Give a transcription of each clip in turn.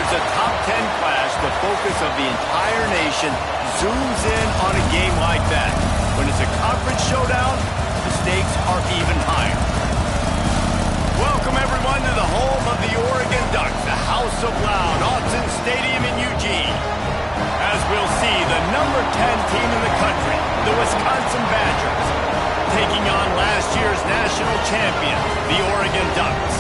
there's a top 10 clash, the focus of the entire nation zooms in on a game like that. When it's a conference showdown, the stakes are even higher. Welcome, everyone, to the home of the Oregon Ducks, the House of Loud, Autzen Stadium in Eugene. As we'll see, the number 10 team in the country, the Wisconsin Badgers, taking on last year's national champion, the Oregon Ducks.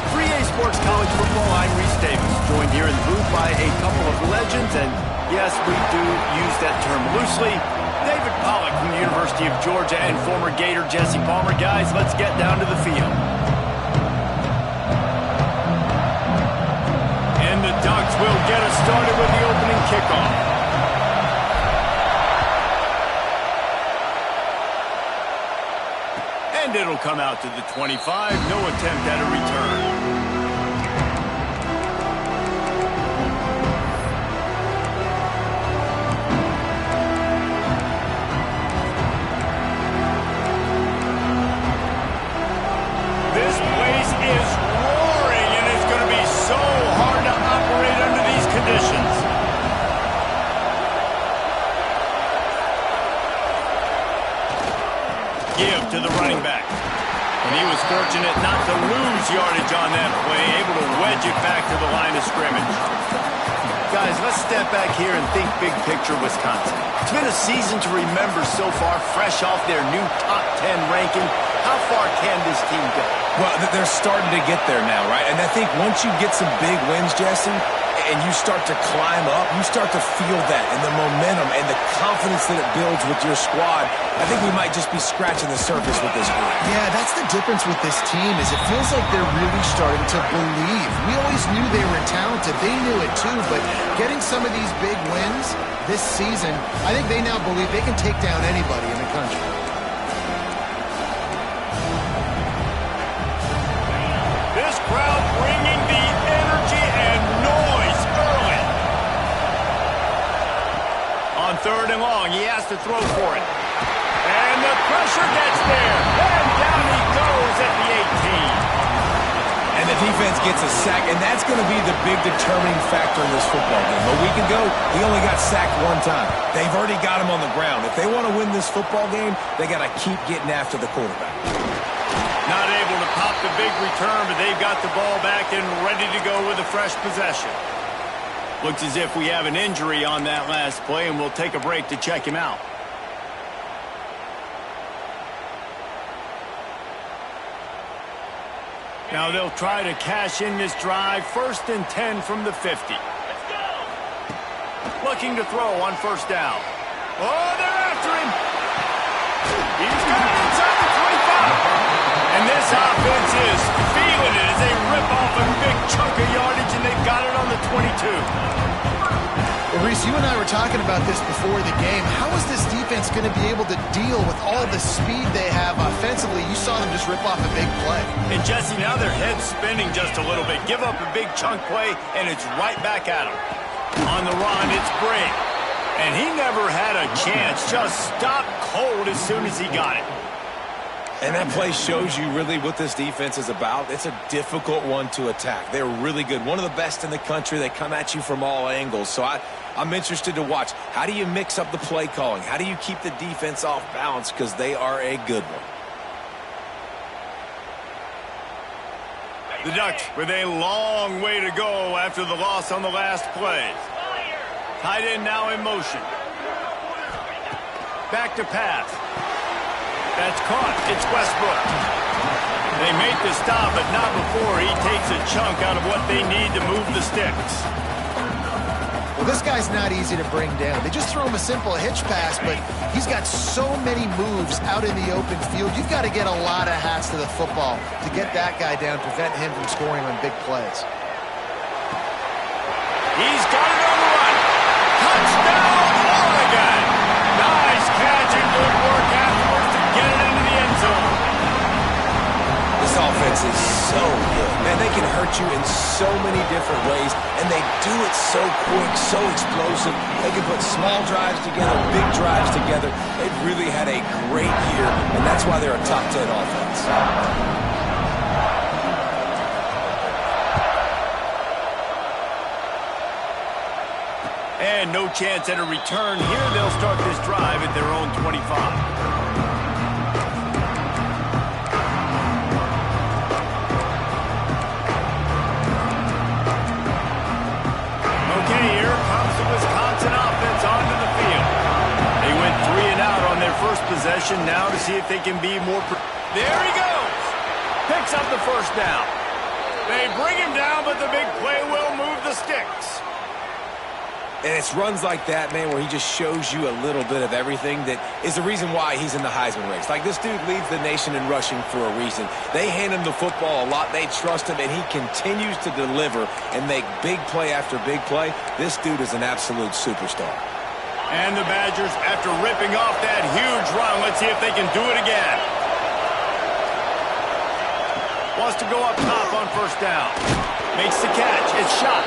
3A Sports College Football, I'm Reese Davis, joined here in the booth by a couple of legends, and yes, we do use that term loosely. David Pollack from the University of Georgia and former Gator Jesse Palmer. Guys, let's get down to the field. And the Ducks will get us started with the opening kickoff. And it'll come out to the 25. No attempt at a return. This place is roaring, and it's going to be so hard to operate under these conditions. Give to the running back. And he was fortunate not to lose yardage on that play, able to wedge it back to the line of scrimmage. Guys, let's step back here and think big picture Wisconsin. It's been a season to remember so far, fresh off their new top 10 ranking. How far can this team go? Well, they're starting to get there now, right? And I think once you get some big wins, Jesse, and you start to climb up, you start to feel that and the momentum and the confidence that it builds with your squad. I think we might just be scratching the surface with this group. Yeah, that's the difference with this team is it feels like they're really starting to believe. We always knew they were talented. They knew it too, but getting some of these big wins this season, I think they now believe they can take down anybody in the country. This crowd bringing the energy and noise early. On 3rd and long, he has to throw for it. And the pressure gets there. And down he goes at the 18. And the defense gets a sack, and that's going to be the big determining factor in this football game. A week ago, he only got sacked one time. They've already got him on the ground. If they want to win this football game, they got to keep getting after the quarterback. Not able to pop the big return, but they've got the ball back and ready to go with a fresh possession. Looks as if we have an injury on that last play, and we'll take a break to check him out. Now they'll try to cash in this drive. 1st and 10 from the 50. Looking to throw on 1st down. Oh, they're after him. He's got it inside the 25. And this offense is feeling it as they rip off a big chunk of yardage, and they've got it on the 22. Well, Reese, you and I were talking about this before the game. How is this defense going to be able to deal with all the speed they have offensively? You saw them just rip off a big play. And, Jesse, now their head's spinning just a little bit. Give up a big chunk play, and it's right back at them. On the run, it's Brigg. And he never had a chance. Just stopped cold as soon as he got it. And that play shows you really what this defense is about. It's a difficult one to attack. They're really good. One of the best in the country. They come at you from all angles. So I'm interested to watch. How do you mix up the play calling? How do you keep the defense off balance? Because they are a good one. The Ducks with a long way to go after the loss on the last play. Tight end now in motion. Back to pass. That's caught. It's Westbrook. They make the stop, but not before he takes a chunk out of what they need to move the sticks. Well, this guy's not easy to bring down. They just throw him a simple hitch pass, but he's got so many moves out in the open field. You've got to get a lot of hats to the football to get that guy down, prevent him from scoring on big plays. He's got it on the run. Touchdown, Oregon. Nice catch and good work afterwards to get it into the end zone. This offense is so good. Man, they can hurt you in so many different ways, and they do it so quick, so explosive. They can put small drives together, big drives together. They've really had a great year, and that's why they're a top 10 offense. And no chance at a return here. They'll start this drive at their own 25. Okay, here comes the Wisconsin offense onto the field. They went 3 and out on their first possession. Now to see if they can be more... There he goes! Picks up the first down. They bring him down, but the big play will move the sticks. And it's runs like that, man, where he just shows you a little bit of everything that is the reason why he's in the Heisman race. Like, this dude leads the nation in rushing for a reason. They hand him the football a lot. They trust him, and he continues to deliver and make big play after big play. This dude is an absolute superstar. And the Badgers, after ripping off that huge run, let's see if they can do it again. Wants to go up top on first down. Makes the catch. It's shot.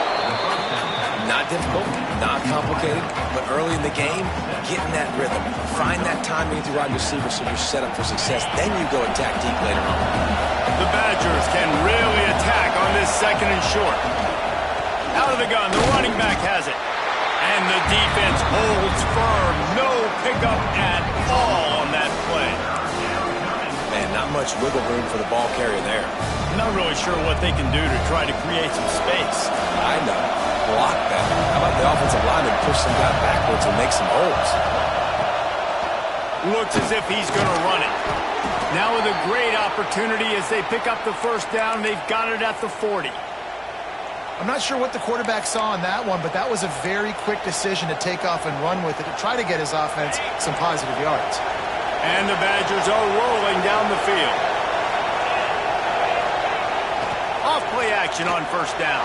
Not difficult, not complicated, but early in the game, get in that rhythm. Find that timing with your wide receiver so you're set up for success. Then you go attack deep later on. The Badgers can really attack on this second and short. Out of the gun, the running back has it. And the defense holds firm. No pickup at all on that play. Man, not much wiggle room for the ball carrier there. Not really sure what they can do to try to create some space. I know. Block that. How about the offensive lineman push some guy backwards and make some holes? Looks as if he's going to run it. Now with a great opportunity as they pick up the first down. They've got it at the 40. I'm not sure what the quarterback saw on that one, but that was a very quick decision to take off and run with it to try to get his offense some positive yards. And the Badgers are rolling down the field. Off play action on first down.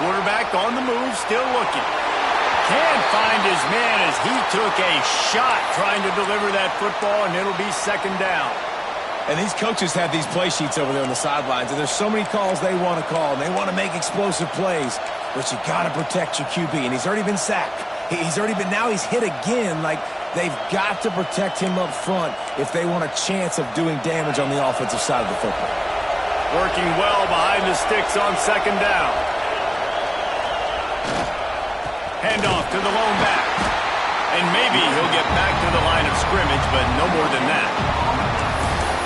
Quarterback on the move, still looking. Can't find his man as he took a shot trying to deliver that football, and it'll be second down. And these coaches have these play sheets over there on the sidelines, and there's so many calls they want to call, and they want to make explosive plays, but you got to protect your QB, and he's already been sacked. Now he's hit again. Like, they've got to protect him up front if they want a chance of doing damage on the offensive side of the football. Working well behind the sticks on second down. Handoff to the lone back. And maybe he'll get back to the line of scrimmage, but no more than that.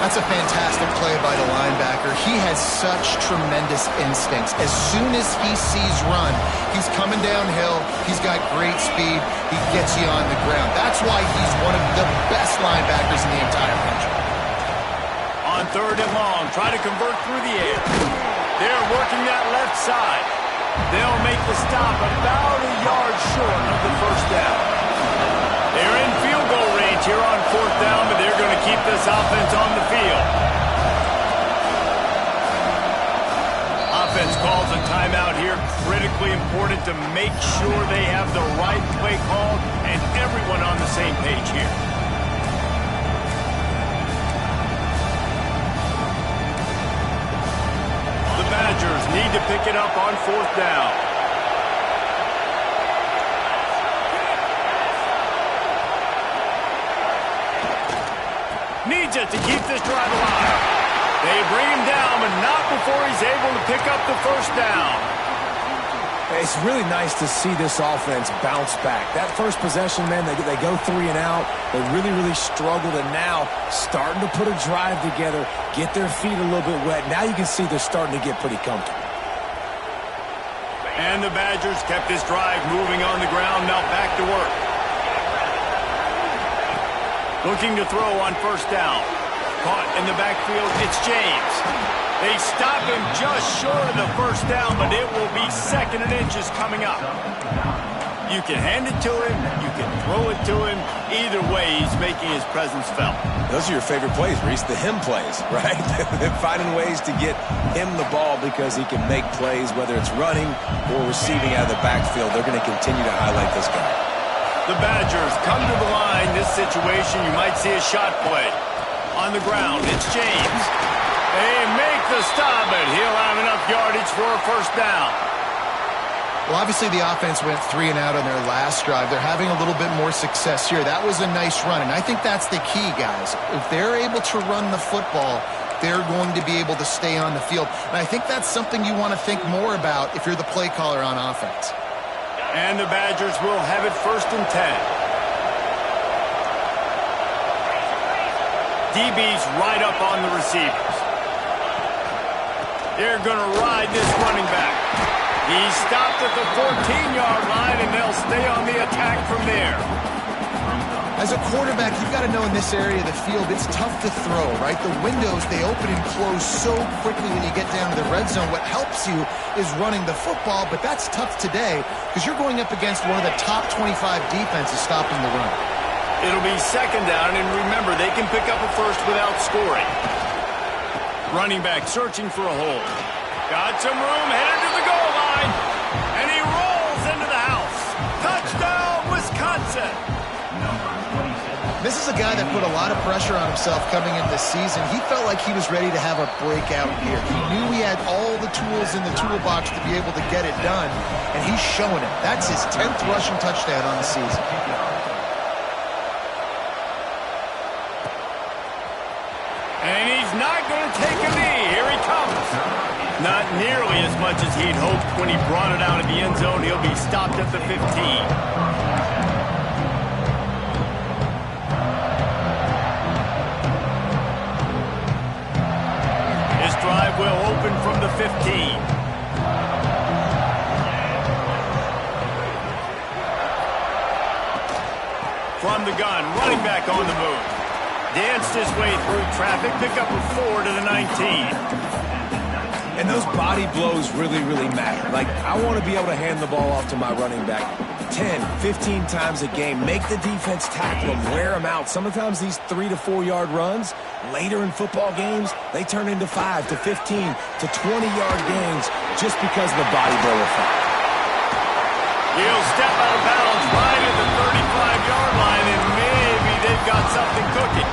That's a fantastic play by the linebacker. He has such tremendous instincts. As soon as he sees run, he's coming downhill. He's got great speed. He gets you on the ground. That's why he's one of the best linebackers in the entire country. On third and long, try to convert through the air. They're working that left side. They'll make the stop about a yard short of the first down. They're in field goal range here on fourth down, but they're going to keep this offense on the field. Offense calls a timeout here. Critically important to make sure they have the right play call and everyone on the same page here. The Badgers need to pick it up on fourth down. Needs it to keep this drive alive. They bring him down, but not before he's able to pick up the first down. It's really nice to see this offense bounce back. That first possession, man, they go 3 and out. They really struggled, and now starting to put a drive together, get their feet a little bit wet. Now you can see they're starting to get pretty comfortable. And the Badgers kept this drive moving on the ground. Now back to work. Looking to throw on first down. Caught in the backfield, it's James. They stop him just short of the first down, but it will be second and inches coming up. You can hand it to him, you can throw it to him. Either way, he's making his presence felt. Those are your favorite plays, Reese, the him plays, right? They're finding ways to get him the ball because he can make plays, whether it's running or receiving out of the backfield. They're going to continue to highlight this guy. The Badgers come to the line. This situation, you might see a shot play. On the ground, it's James. They make the stop, but he'll have enough yardage for a first down. Well, obviously the offense went 3 and out on their last drive. They're having a little bit more success here. That was a nice run, and I think that's the key, guys. If they're able to run the football, they're going to be able to stay on the field. And I think that's something you want to think more about if you're the play caller on offense. And the Badgers will have it 1st and 10. DB's right up on the receivers. They're going to ride this running back. He's stopped at the 14-yard line, and they'll stay on the attack from there. As a quarterback, you've got to know in this area of the field, it's tough to throw, right? The windows, they open and close so quickly when you get down to the red zone. What helps you is running the football, but that's tough today because you're going up against one of the top 25 defenses stopping the run. It'll be 2nd down, and remember, they can pick up a first without scoring. Running back searching for a hole. Got some room, headed to the goal line, and he rolls into the house. Touchdown, Wisconsin! This is a guy that put a lot of pressure on himself coming into this season. He felt like he was ready to have a breakout year. He knew he had all the tools in the toolbox to be able to get it done, and he's showing it. That's his 10th rushing touchdown on the season. And he's not going to take a knee. Here he comes. Not nearly as much as he'd hoped when he brought it out of the end zone. He'll be stopped at the 15. Drive will open from the 15. From the gun, running back on the move. Danced his way through traffic, pick up a 4 to the 19. And those body blows really, really matter. Like, I want to be able to hand the ball off to my running back 10, 15 times a game. Make the defense tackle them, wear them out. Sometimes these 3 to 4 yard runs, later in football games, they turn into 5 to 15 to 20-yard gains just because of the body blow effect. He'll step out of bounds right at the 35-yard line, and maybe they've got something cooking.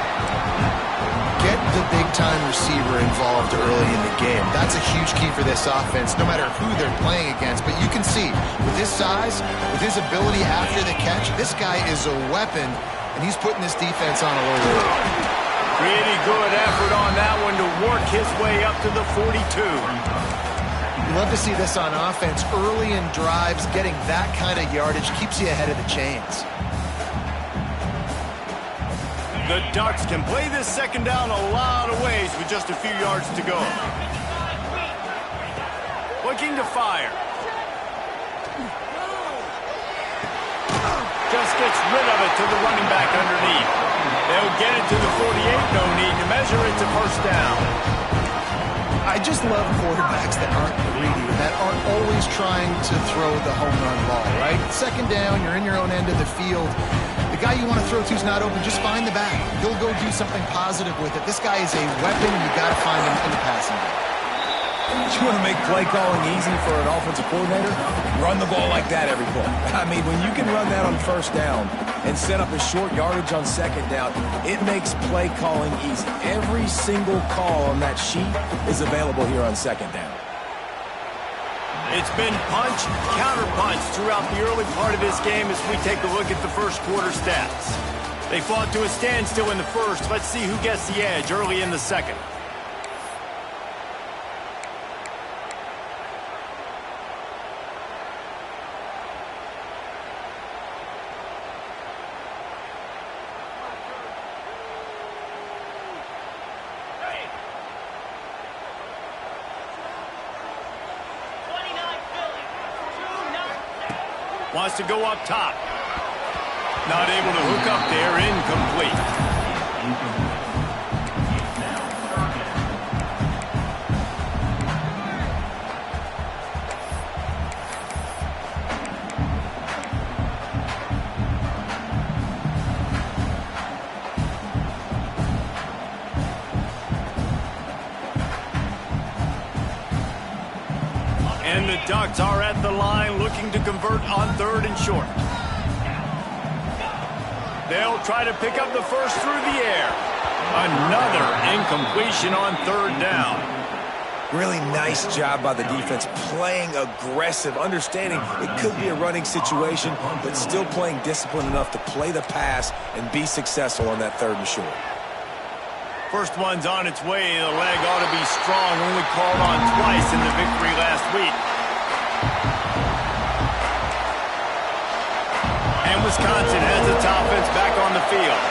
Get the big-time receiver involved early in the game. That's a huge key for this offense, no matter who they're playing against. But you can see, with his size, with his ability after the catch, this guy is a weapon, and he's putting this defense on a little bit. Pretty good effort on that one to work his way up to the 42. You love to see this on offense. Early in drives, getting that kind of yardage keeps you ahead of the chains. The Ducks can play this 2nd down a lot of ways with just a few yards to go. Looking to fire. Just gets rid of it to the running back underneath. They'll get it to the 48, no need to measure it to 1st down. I just love quarterbacks that aren't greedy, that aren't always trying to throw the home run ball, right? 2nd down, you're in your own end of the field. The guy you want to throw to is not open, just find the back. He'll go do something positive with it. This guy is a weapon. You got to find him in the passing game. You want to make play calling easy for an offensive coordinator? Run the ball like that every play. I mean, when you can run that on 1st down and set up a short yardage on 2nd down, it makes play calling easy. Every single call on that sheet is available here on 2nd down. It's been punch, counter-punch throughout the early part of this game as we take a look at the 1st quarter stats. They fought to a standstill in the 1st. Let's see who gets the edge early in the 2nd. Wants to go up top. Not able to hook up there, incomplete. And the Ducks are at the line looking to convert on 3rd and short. They'll try to pick up the first through the air. Another incompletion on 3rd down. Really nice job by the defense, playing aggressive, understanding it could be a running situation, but still playing disciplined enough to play the pass and be successful on that 3rd and short. First one's on its way. The leg ought to be strong. Only called on twice in the victory last week. And Wisconsin has its offense back on the field.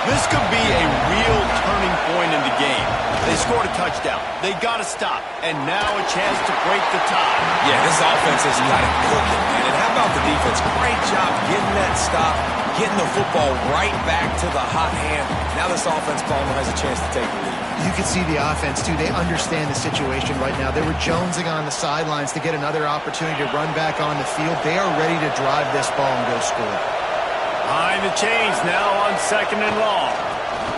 This could be a real turning point in the game. They scored a touchdown. They got to stop. And now a chance to break the tie. Yeah, this offense has got it cooking, man. And how about the defense? Great job getting that stop, getting the football right back to the hot hand. Now this offense, Palmer, has a chance to take the lead. You can see the offense, too. They understand the situation right now. They were jonesing on the sidelines to get another opportunity to run back on the field. They are ready to drive this ball and go score. Behind the chains now on 2nd and long.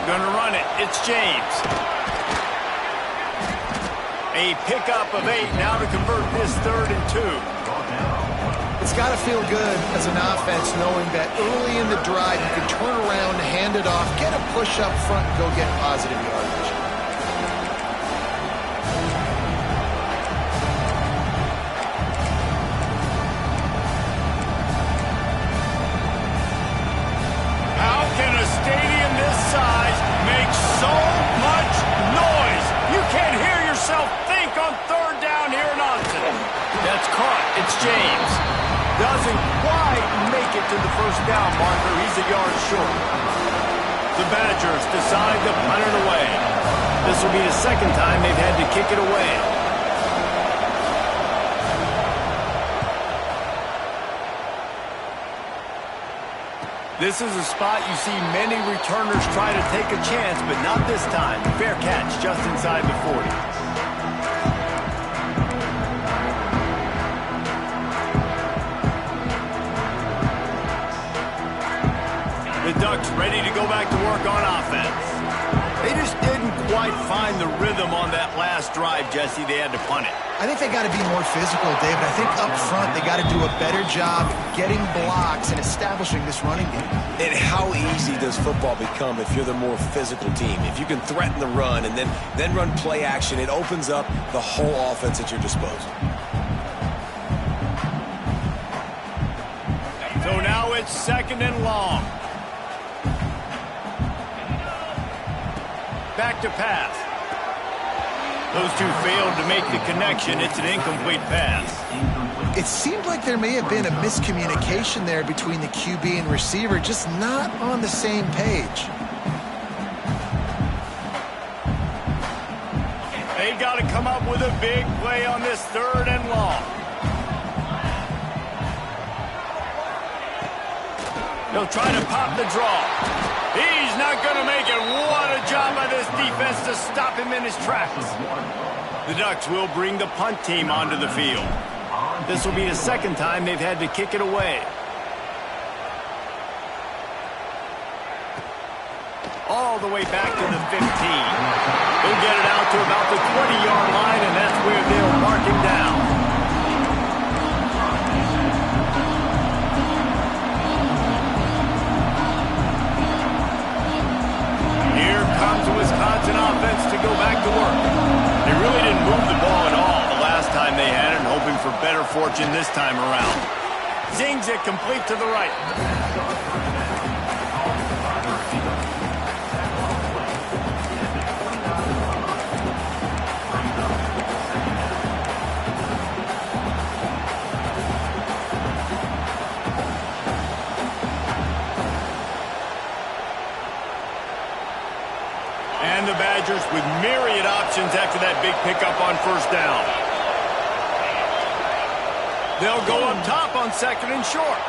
Gonna run it. It's James. A pickup of 8 now to convert this 3rd and 2. It's got to feel good as an offense knowing that early in the drive you can turn around, hand it off, get a push up front, and go get positive yardage. How can a stadium this size make so much noise? You can't hear yourself think on 3rd down here in Austin. That's caught. It's James. Doesn't quite make it to the 1st down marker. He's a yard short. The Badgers decide to punt it away. This will be the 2nd time they've had to kick it away. This is a spot you see many returners try to take a chance, but not this time. Fair catch just inside the 40. The Ducks ready to go back to work on offense. They just didn't quite find the rhythm on that last drive, Jesse. They had to punt it. I think they got to be more physical, David. I think up front they got to do a better job getting blocks and establishing this running game. And how easy does football become if you're the more physical team? If you can threaten the run and then run play action, it opens up the whole offense at your disposal. So now it's 2nd and long. Back to pass. Those two failed to make the connection. It's an incomplete pass. It seemed like there may have been a miscommunication there between the QB and receiver, just not on the same page. They've got to come up with a big play on this 3rd and long. They'll try to pop the draw. He's not going to make it. What a job by this defense to stop him in his tracks. The Ducks will bring the punt team onto the field. This will be the 2nd time they've had to kick it away. All the way back to the 15. They'll get it out to about the 20-yard line, and that's where they'll mark him down. Comes the Wisconsin offense to go back to work. They really didn't move the ball at all the last time they had it, hoping for better fortune this time around. Zings it complete to the right. And the Badgers with myriad options after that big pickup on 1st down. They'll go up top on 2nd and short.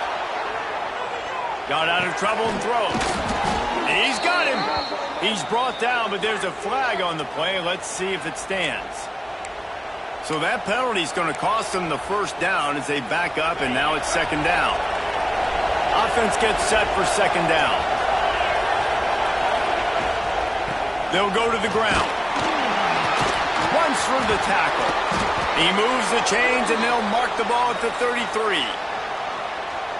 Got out of trouble and throws. He's got him. He's brought down, but there's a flag on the play. Let's see if it stands. So that penalty is going to cost them the 1st down as they back up, and now it's 2nd down. Offense gets set for 2nd down. They'll go to the ground. Runs through the tackle. He moves the chains, and they'll mark the ball at the 33.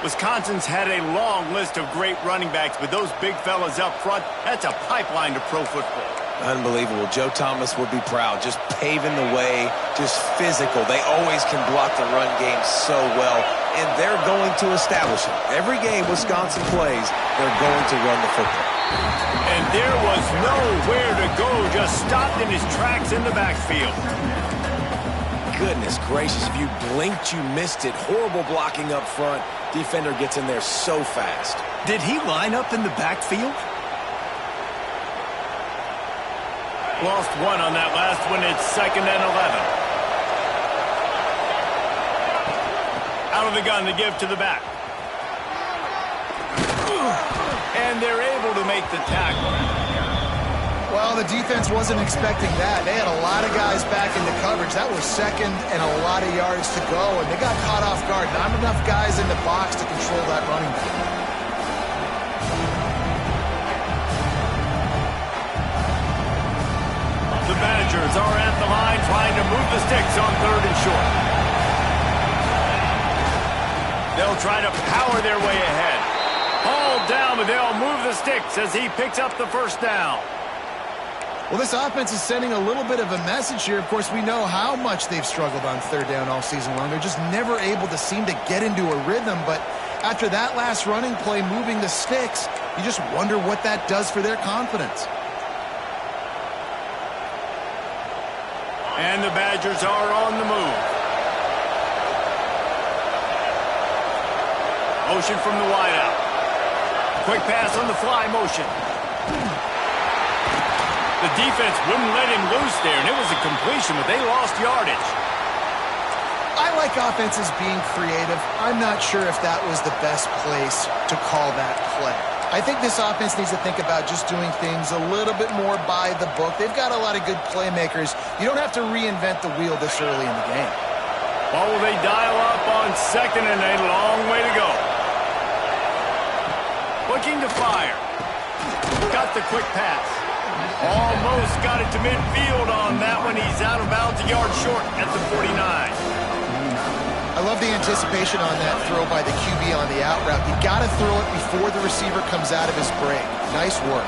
Wisconsin's had a long list of great running backs, but those big fellas up front, that's a pipeline to pro football. Unbelievable. Joe Thomas would be proud. Just paving the way, just physical. They always can block the run game so well, and they're going to establish it. Every game Wisconsin plays, they're going to run the football. And there was nowhere to go, just stopped in his tracks in the backfield. goodness gracious, if you blinked, you missed it. Horrible blocking up front. Defender gets in there so fast. Did he line up in the backfield? Lost one on that last one. It's 2nd and 11. Out of the gun to give to the back. And they're able to make the tackle. Well, the defense wasn't expecting that. They had a lot of guys back into coverage. That was 2nd and a lot of yards to go, and they got caught off guard. Not enough guys in the box to control that running back. The Badgers are at the line trying to move the sticks on 3rd and short. They'll try to power their way ahead. Hauled down, but they'll move the sticks as he picks up the 1st down. Well, this offense is sending a little bit of a message here. Of course, we know how much they've struggled on 3rd down all season long. They're just never able to seem to get into a rhythm. But after that last running play, moving the sticks, you just wonder what that does for their confidence. And the Badgers are on the move. Motion from the wideout. Quick pass on the fly motion. The defense wouldn't let him loose there, and it was a completion, but they lost yardage. I like offenses being creative. I'm not sure if that was the best place to call that play. I think this offense needs to think about just doing things a little bit more by the book. They've got a lot of good playmakers. You don't have to reinvent the wheel this early in the game. Well, will they dial up on 2nd and a long way to go? Looking to fire. Got the quick pass. Almost got it to midfield on that one. He's out of bounds, a yard short at the 49. I love the anticipation on that throw by the QB on the out route. You got to throw it before the receiver comes out of his break. Nice work.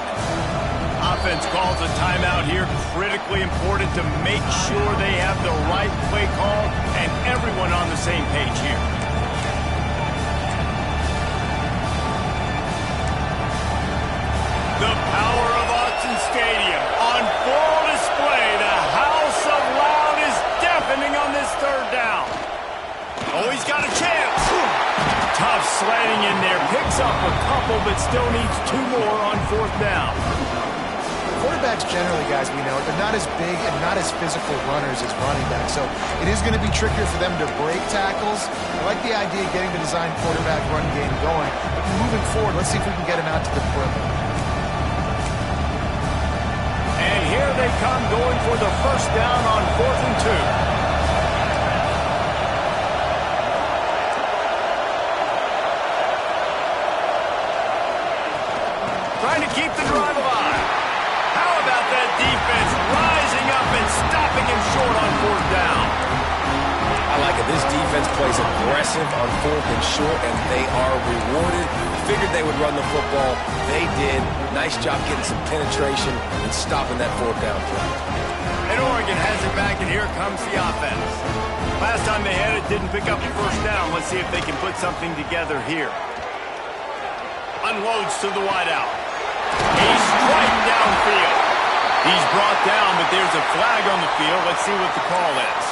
Offense calls a timeout here. Critically important to make sure they have the right play call and everyone on the same page here. The power of Autzen Stadium on full display. The house of loud is deafening on this 3rd down. Oh, he's got a chance. Tough slanting in there. Picks up a couple, but still needs 2 more on 4th down. Quarterbacks generally, guys, we know, they're not as big and not as physical runners as running backs, so it is going to be trickier for them to break tackles. I like the idea of getting the design quarterback run game going, but moving forward, let's see if we can get him out to the perimeter. And here they come going for the 1st down on 4th and 2. Trying to keep the drive alive. How about that defense rising up and stopping him short on 4th down? I like it. This defense plays aggressive on 4th and short, and they are rewarded. Figured they would run the football. They did. Nice job getting some penetration and stopping that 4th down play. And Oregon has it back, and here comes the offense. Last time they had it, didn't pick up the 1st down. Let's see if they can put something together here. Unloads to the wideout. He's straight downfield. He's brought down, but there's a flag on the field. Let's see what the call is.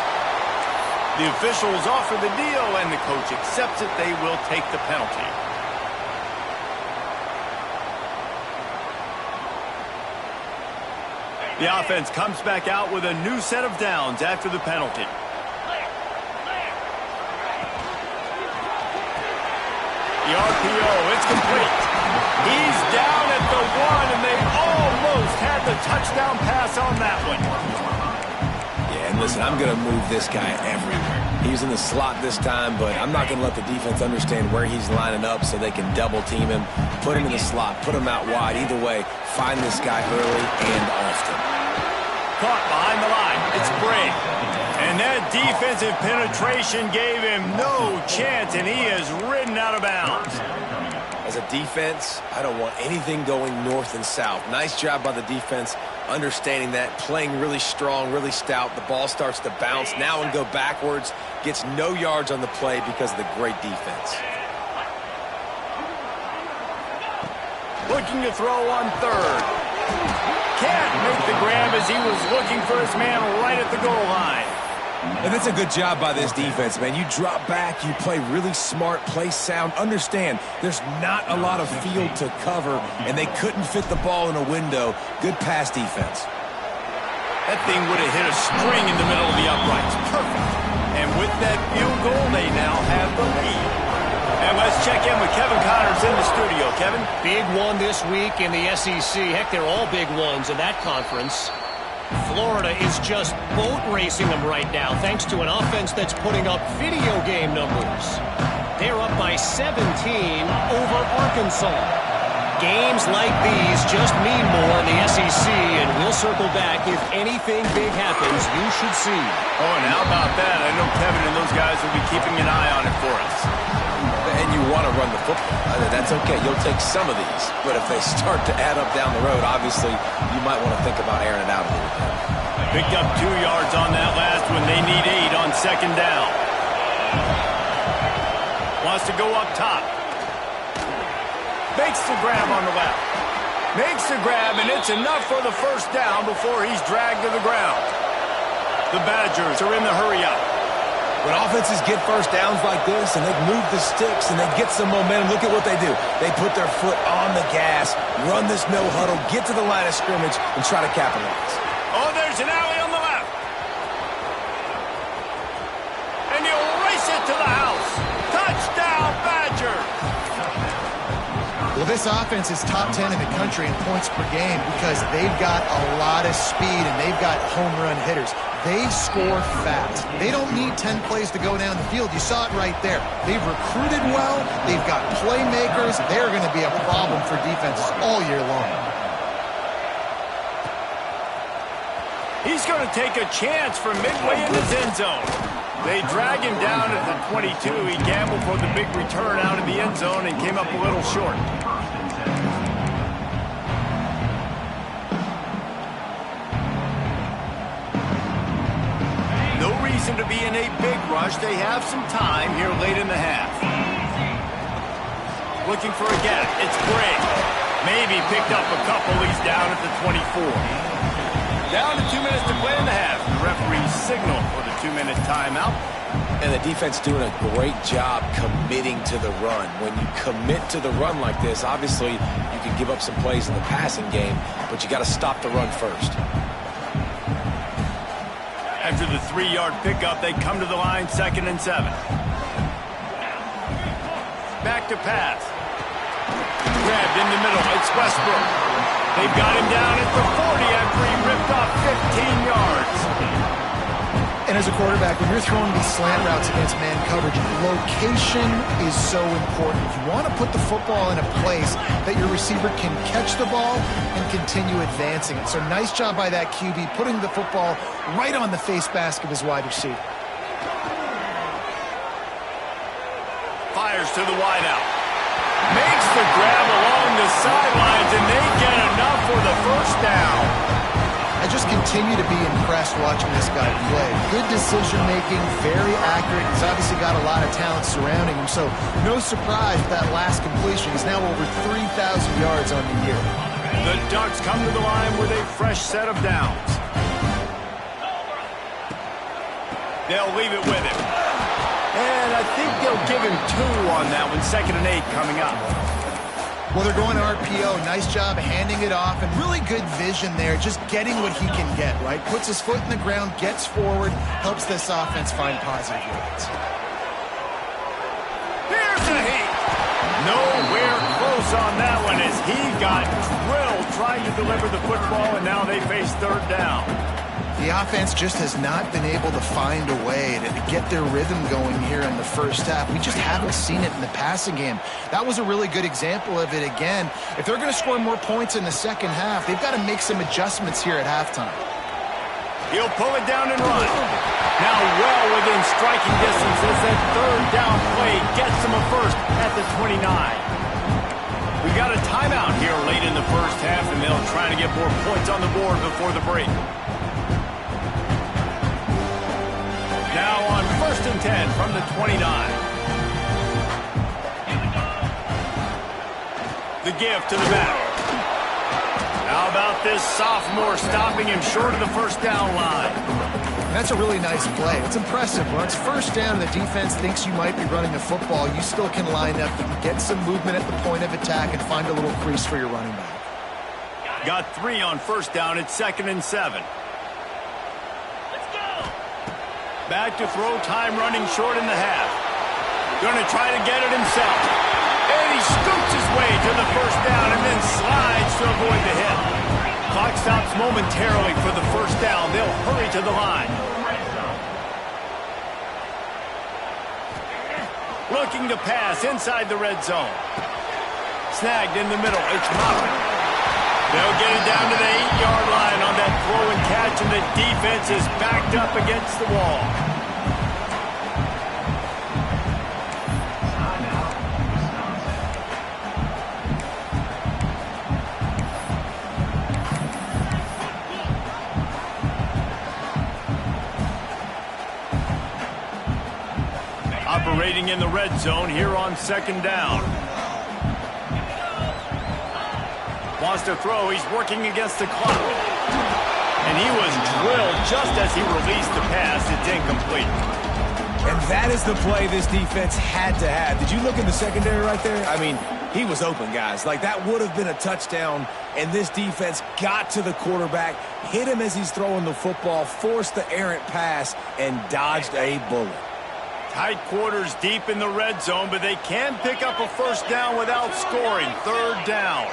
The officials offer the deal, and the coach accepts it. They will take the penalty. The offense comes back out with a new set of downs after the penalty. The RPO, it's complete. He's down at the 1, and they almost had the touchdown pass on that one. Yeah, and listen, I'm going to move this guy everywhere. He's in the slot this time, but I'm not going to let the defense understand where he's lining up so they can double team him, put him in the slot, put him out wide. Either way, find this guy early and often. Caught behind the line. It's Brady. And that defensive penetration gave him no chance, and he is ridden out of bounds. As a defense, I don't want anything going north and south. Nice job by the defense, understanding that, playing really strong, really stout. The ball starts to bounce now and go backwards. Gets no yards on the play because of the great defense. Looking to throw on 3rd. Can't make the grab as he was looking for his man right at the goal line. And that's a good job by this defense, man. You drop back, you play really smart, play sound. Understand, there's not a lot of field to cover, and they couldn't fit the ball in a window. Good pass defense. That thing would have hit a string in the middle of the uprights. Perfect. And with that field goal, they now have the lead. And let's check in with Kevin Connors in the studio. Kevin? Big one this week in the SEC. Heck, they're all big ones in that conference. Florida is just boat racing them right now, thanks to an offense that's putting up video game numbers. They're up by 17 over Arkansas. Games like these just mean more in the SEC, and we'll circle back. If anything big happens, you should see. Oh, and how about that? I know Kevin and those guys will be keeping an eye on it for us. And you want to run the football. That's okay. You'll take some of these. But if they start to add up down the road, obviously, you might want to think about airing it out a little bit. Picked up 2 yards on that last one. They need 8 on second down. Wants to go up top. Makes the grab on the left. Makes the grab, and it's enough for the first down before he's dragged to the ground. The Badgers are in the hurry-up. When offenses get first downs like this and they move the sticks and they get some momentum, look at what they do. They put their foot on the gas, run this no huddle, get to the line of scrimmage, and try to capitalize. Oh, there's an alley on the left. And he'll race it to the house. Touchdown, Badgers. Well, this offense is top 10 in the country in points per game because they've got a lot of speed and they've got home run hitters. They score fast. They don't need 10 plays to go down the field. You saw it right there. They've recruited well. They've got playmakers. They're going to be a problem for defenses all year long. He's going to take a chance from midway in his end zone. They drag him down at the 22. He gambled for the big return out of the end zone and came up a little short. No reason to be in a big rush. They have some time here late in the half. Looking for a gap. It's Gray. Maybe picked up a couple. He's down at the 24. Down to 2 minutes to play in the half. The referee signal for the 2-minute timeout. And the defense doing a great job committing to the run. When you commit to the run like this, obviously you can give up some plays in the passing game, but you got to stop the run first. After the 3-yard pickup, they come to the line, 2nd and 7. Back to pass. Grabbed in the middle. It's Westbrook. They've got him down at the 40 after he ripped off 15 yards. And as a quarterback, when you're throwing these slant routes against man coverage, location is so important. You want to put the football in a place that your receiver can catch the ball and continue advancing it. So nice job by that QB, putting the football right on the face mask of his wide receiver. Fires to the wideout. Makes the grab along the sidelines, and they get enough for the first down. I just continue to be impressed watching this guy play. Good decision-making, very accurate. He's obviously got a lot of talent surrounding him, so no surprise with that last completion. He's now over 3,000 yards on the year. The Ducks come to the line with a fresh set of downs. They'll leave it with him. And I think they'll give him 2 on that one. 2nd and 8 coming up. Well, they're going to RPO. Nice job handing it off, and really good vision there, just getting what he can get, right? Puts his foot in the ground, gets forward, helps this offense find positive yards. Here's a heat. Nowhere close on that one as he got drilled trying to deliver the football, and now they face 3rd down. The offense just has not been able to find a way to get their rhythm going here in the first half. We just haven't seen it in the passing game. That was a really good example of it again. If they're going to score more points in the second half, they've got to make some adjustments here at halftime. He'll pull it down and run. Now well within striking distance as that 3rd down play gets him a first at the 29. We've got a timeout here late in the first half, and they'll try to get more points on the board before the break. Now on 1st and 10 from the 29. The give to the back. How about this sophomore stopping him short of the first down line? That's a really nice play. It's impressive. When it's first down and the defense thinks you might be running the football, you still can line up. You can get some movement at the point of attack and find a little crease for your running back. Got 3 on first down. It's 2nd and 7. Let's go! Back to throw, time running short in the half. Going to try to get it himself. And he scoots his way to the first down and then slides to avoid the hit. Clock stops momentarily for the first down. They'll hurry to the line. Looking to pass inside the red zone. Snagged in the middle. It's Moffitt. They'll get it down to the 8-yard line on that throw and catch, and the defense is backed up against the wall. Operating in the red zone here on 2nd down. Wants to throw. He's working against the clock. And he was drilled just as he released the pass. It's incomplete. And that is the play this defense had to have. Did you look in the secondary right there? I mean, he was open, guys. Like, that would have been a touchdown, and this defense got to the quarterback, hit him as he's throwing the football, forced the errant pass, and dodged a bullet. Tight quarters deep in the red zone, but they can pick up a first down without scoring. 3rd down.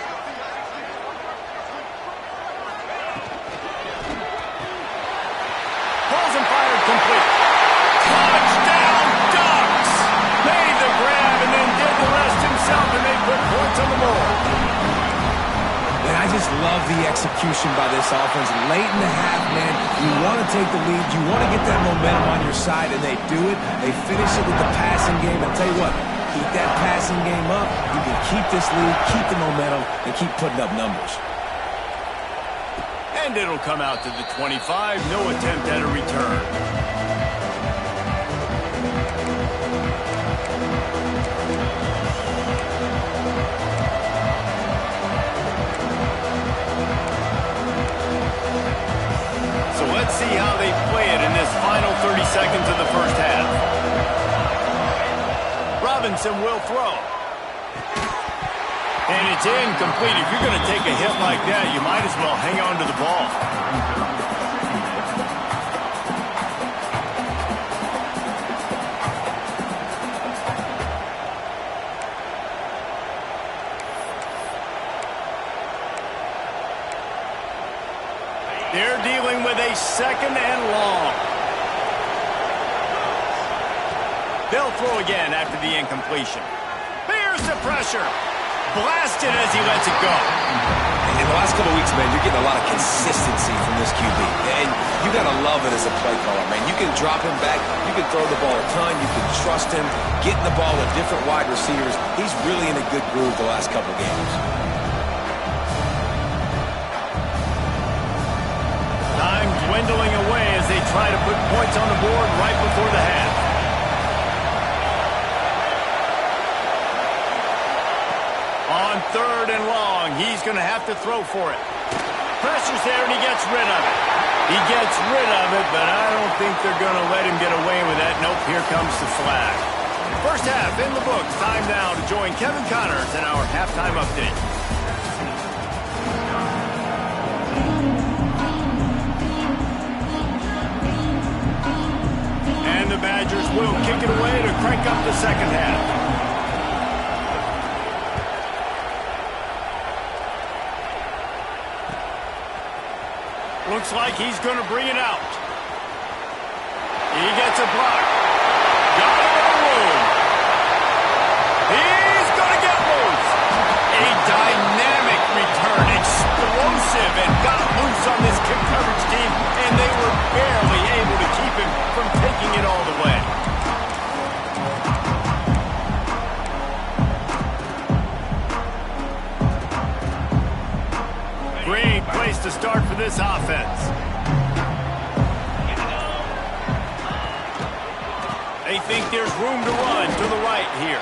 Pulls and fired complete. Touchdown, Ducks! Made the grab and then did the rest himself, and they put points on the board. And I just love the execution by this offense. Late in the half, man, you want to take the lead. You want to get that momentum on your side, and they do it. They finish it with the passing game. I'll tell you what, keep that passing game up. You can keep this lead, keep the momentum, and keep putting up numbers. And it'll come out to the 25. No attempt at a return. So let's see how they play it in this final 30 seconds of the first half. Robinson will throw. And it's incomplete. If you're going to take a hit like that, you might as well hang on to the ball. They're dealing with a 2nd and long. They'll throw again after the incompletion. Here's the pressure. Blasted as he lets it go. In the last couple of weeks, man, you're getting a lot of consistency from this QB. And you got to love it as a play caller, man. You can drop him back. You can throw the ball a ton. You can trust him. Getting the ball with different wide receivers. He's really in a good groove the last couple of games. Time dwindling away as they try to put points on the board right before the half. On 3rd and long, he's going to have to throw for it. Pressure's there, and he gets rid of it. He gets rid of it, but I don't think they're going to let him get away with that. Nope, here comes the flag. First half in the books. Time now to join Kevin Connors in our halftime update. And the Badgers will kick it away to crank up the second half. Looks like he's going to bring it out. He gets a block. Got a little room. He's going to get loose. A dynamic return. Explosive and got loose on this kick coverage team, and they were barely able to keep him from taking it all the way. Great place to start for this offense. They think there's room to run to the right here.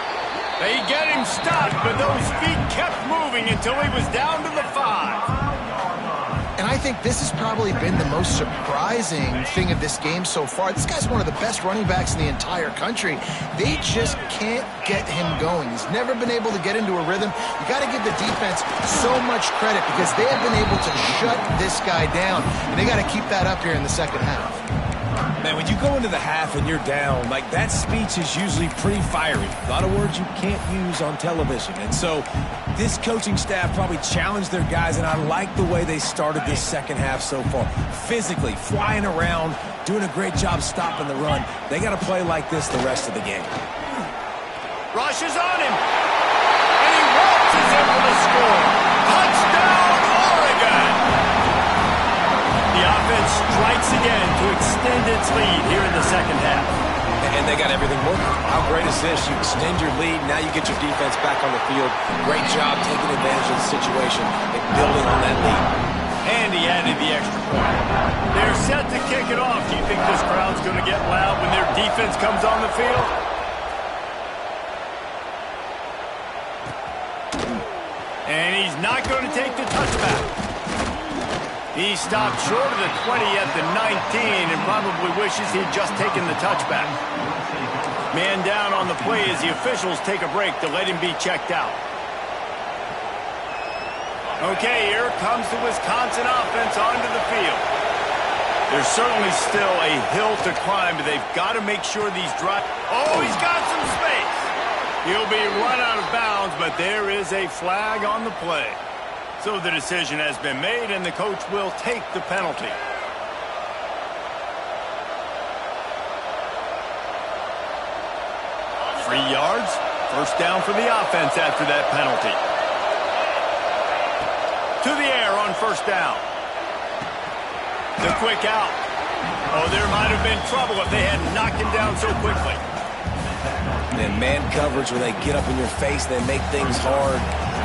They get him stopped, but those feet kept moving until he was down to the 5. And I I think this has probably been the most surprising thing of this game so far. This guy's one of the best running backs in the entire country. They just can't get him going. He's never been able to get into a rhythm. You got to give the defense so much credit because they have been able to shut this guy down, and they got to keep that up here in the second half. Man, when you go into the half and you're down, like that speech is usually pretty fiery. A lot of words you can't use on television. And so this coaching staff probably challenged their guys, and I like the way they started this second half so far. Physically, flying around, doing a great job stopping the run. They got to play like this the rest of the game. Rush is on him. And he waltzes in for the score. Touchdown, Oregon! The offense strikes again to extend its lead here in the second half. And they got everything working. How great is this? You extend your lead, now you get your defense back on the field. Great job taking advantage of the situation and building on that lead. And he added the extra point. They're set to kick it off. Do you think this crowd's going to get loud when their defense comes on the field? And he's not going to take the touchback. He stopped short of the 20 at the 19 and probably wishes he'd just taken the touchback. Man down on the play as the officials take a break to let him be checked out. Okay, here comes the Wisconsin offense onto the field. There's certainly still a hill to climb, but they've got to make sure these drives... Oh, he's got some space. He'll be run out of bounds, but there is a flag on the play. So the decision has been made, and the coach will take the penalty. Three yards, first down for the offense after that penalty. To the air on first down. The quick out. Oh, there might have been trouble if they hadn't knocked him down so quickly. And man coverage, when they get up in your face, they make things hard.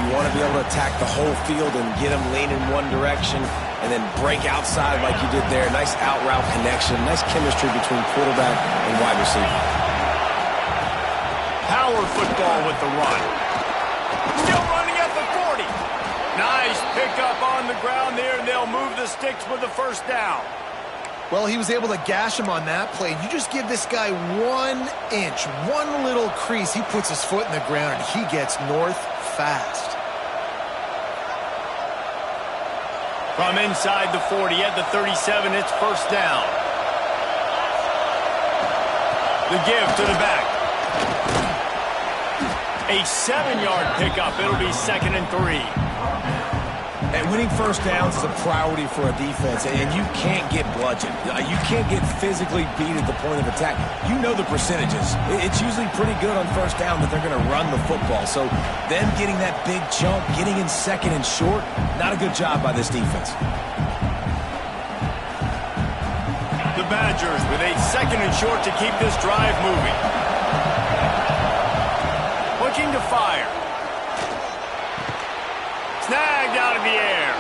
You want to be able to attack the whole field and get them leaning one direction and then break outside like you did there. Nice out route connection. Nice chemistry between quarterback and wide receiver. Power football with the run. Still running at the 40. Nice pickup on the ground there, and they'll move the sticks with the first down. Well, he was able to gash him on that play. You just give this guy 1 inch, one little crease. He puts his foot in the ground, and he gets north fast. From inside the 40 at the 37, it's first down. The give to the back. A 7-yard pickup. It'll be 2nd and 3. And winning first downs is a priority for a defense, and you can't get bludgeoned. You can't get physically beat at the point of attack. You know the percentages. It's usually pretty good on first down that they're going to run the football. So them getting that big chunk, getting in 2nd and short, not a good job by this defense. The Badgers with a 2nd and short to keep this drive moving. Looking to fire. Snagged out of the air.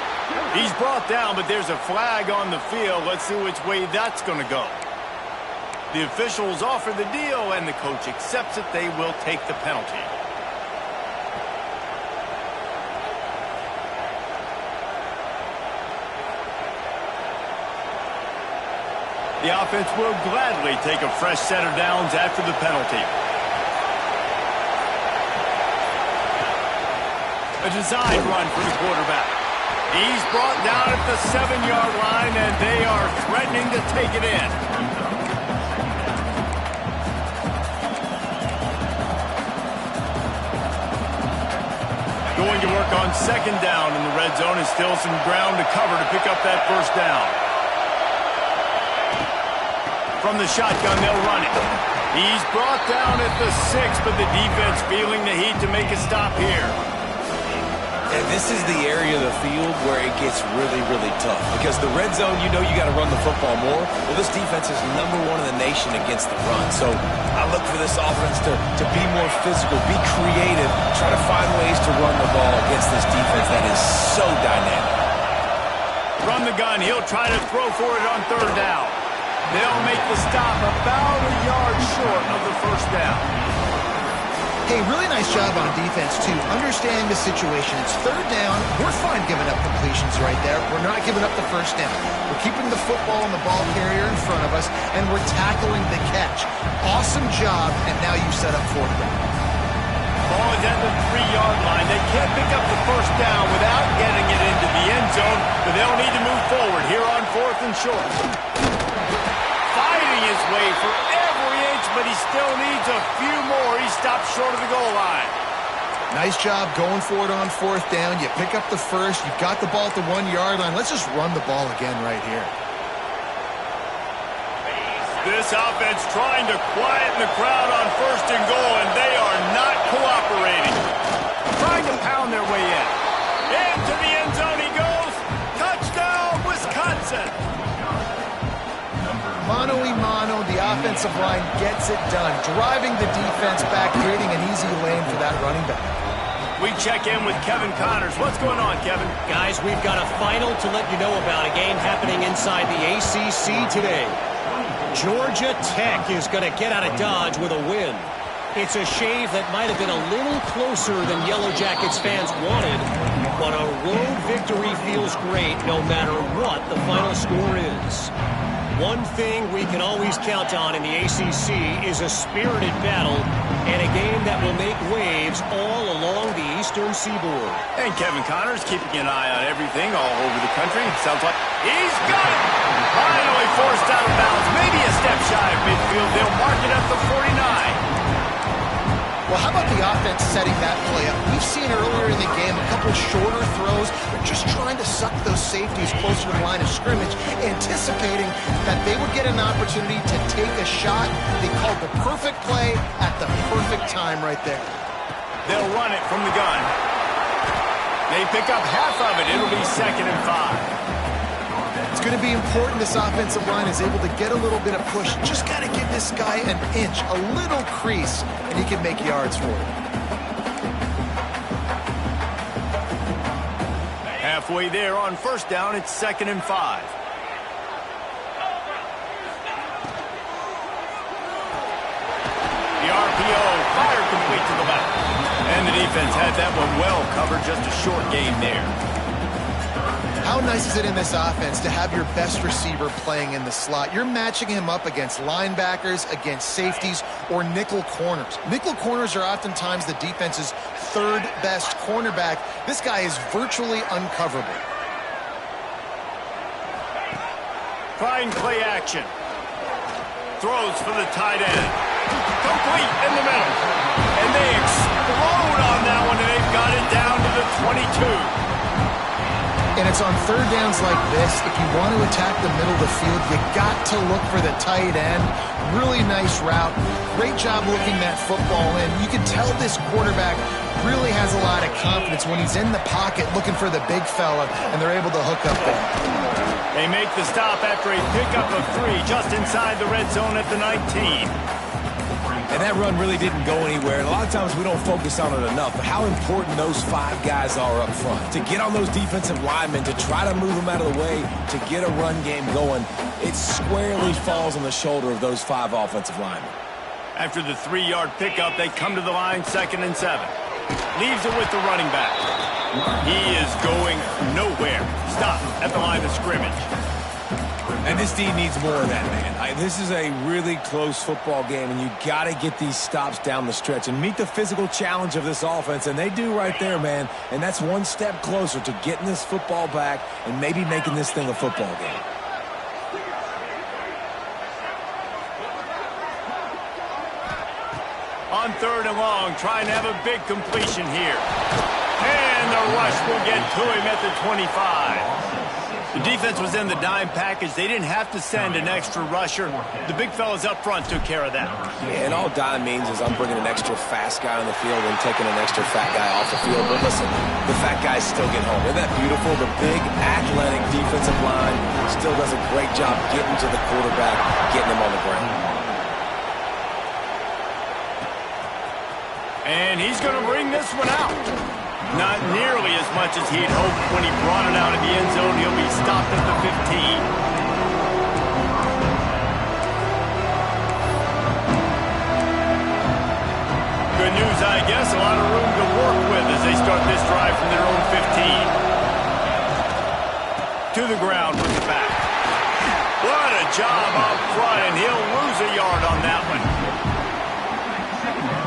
He's brought down, but there's a flag on the field. Let's see which way that's going to go. The officials offer the deal, and the coach accepts it. They will take the penalty. The offense will gladly take a fresh set of downs after the penalty. A design run for the quarterback. He's brought down at the 7-yard line, and they are threatening to take it in. Going to work on 2nd down in the red zone, and still some ground to cover to pick up that first down. From the shotgun, they'll run it. He's brought down at the 6, but the defense feeling the heat to make a stop here. And this is the area of the field where it gets really, really tough. Because the red zone, you know you got to run the football more. Well, this defense is #1 in the nation against the run. So I look for this offense to be more physical, be creative, try to find ways to run the ball against this defense that is so dynamic. From the gun, he'll try to throw for it on 3rd down. They'll make the stop about a yard short of the first down. Hey, really nice job on defense, too. Understanding the situation. It's 3rd down, We're fine giving up completions right there. We're not giving up the first down. We're keeping the football and the ball carrier in front of us, and we're tackling the catch. Awesome job, and now you set up fourth down. Ball is at the 3-yard line. They can't pick up the first down without getting it into the end zone, but they'll need to move forward here on 4th and short. Fighting his way for every inch, but he still needs a few more. He stops short of the goal line. Nice job going for it on 4th down. You pick up the first. You've got the ball at the 1-yard line. Let's just run the ball again right here. This offense trying to quieten the crowd on 1st and goal, and they are not cooperating. Trying to pound their way in. Into the end zone he goes. Touchdown, Wisconsin. Mano-a-mano, the offensive line gets it done. Driving the defense back, creating an easy lane for that running back. We check in with Kevin Connors. What's going on, Kevin? Guys, we've got a final to let you know about, a game happening inside the ACC today. Georgia Tech is going to get out of Dodge with a win. It's a shave that might have been a little closer than Yellow Jackets fans wanted, but a road victory feels great no matter what the final score is. One thing we can always count on in the ACC is a spirited battle and a game that will make waves all along the Eastern Seaboard. And Kevin Connors keeping an eye on everything all over the country. Sounds like he's got it. Finally forced out of bounds. Maybe a step shy of midfield. They'll mark it at the 49. Well, how about the offense setting that play up? We've seen earlier in the game a couple shorter throws. They're just trying to suck those safeties closer to the line of scrimmage, anticipating that they would get an opportunity to take a shot. They called the perfect play at the perfect time right there. They'll run it from the gun. They pick up half of it. It'll be 2nd and 5. It's going to be important this offensive line is able to get a little bit of push. Just got to give this guy an inch, a little crease, and he can make yards for it. Halfway there on 1st down, it's 2nd and 5. The RPO, fire complete to the left. And the defense had that one well covered, just a short gain there. How nice is it in this offense to have your best receiver playing in the slot? You're matching him up against linebackers, against safeties, or nickel corners. Nickel corners are oftentimes the defense's 3rd best cornerback. This guy is virtually uncoverable. Trying play action. Throws for the tight end. Complete in the middle. And they explode on that one, and they've got it down to the 22. And it's on 3rd downs like this. If you want to attack the middle of the field, you got to look for the tight end. Really nice route. Great job looking that football in. You can tell this quarterback really has a lot of confidence when he's in the pocket looking for the big fella, and they're able to hook up there. They make the stop after a pickup of 3 just inside the red zone at the 19. And that run really didn't go anywhere. And a lot of times we don't focus on it enough, but how important those 5 guys are up front. To get on those defensive linemen, to try to move them out of the way, to get a run game going, it squarely falls on the shoulder of those 5 offensive linemen. After the 3-yard pickup, they come to the line 2nd and 7. Leaves it with the running back. He is going nowhere. Stop at the line of scrimmage. And this team needs more of that, man. This is a really close football game, and you got to get these stops down the stretch and meet the physical challenge of this offense, and they do right there, man. And that's one step closer to getting this football back and maybe making this thing a football game. On 3rd and long, trying to have a big completion here. And the rush will get to him at the 25. The defense was in the dime package. They didn't have to send an extra rusher. The big fellas up front took care of that. Yeah, and all dime means is I'm bringing an extra fast guy on the field and taking an extra fat guy off the field. But listen, the fat guys still get home. Isn't that beautiful? The big, athletic defensive line still does a great job getting to the quarterback, getting him on the ground. And he's going to bring this one out. Not nearly as much as he'd hoped when he brought it out of the end zone. He'll be stopped at the 15. Good news, I guess. A lot of room to work with as they start this drive from their own 15. to the ground with the back. What a job up front, and he'll lose a yard on that one.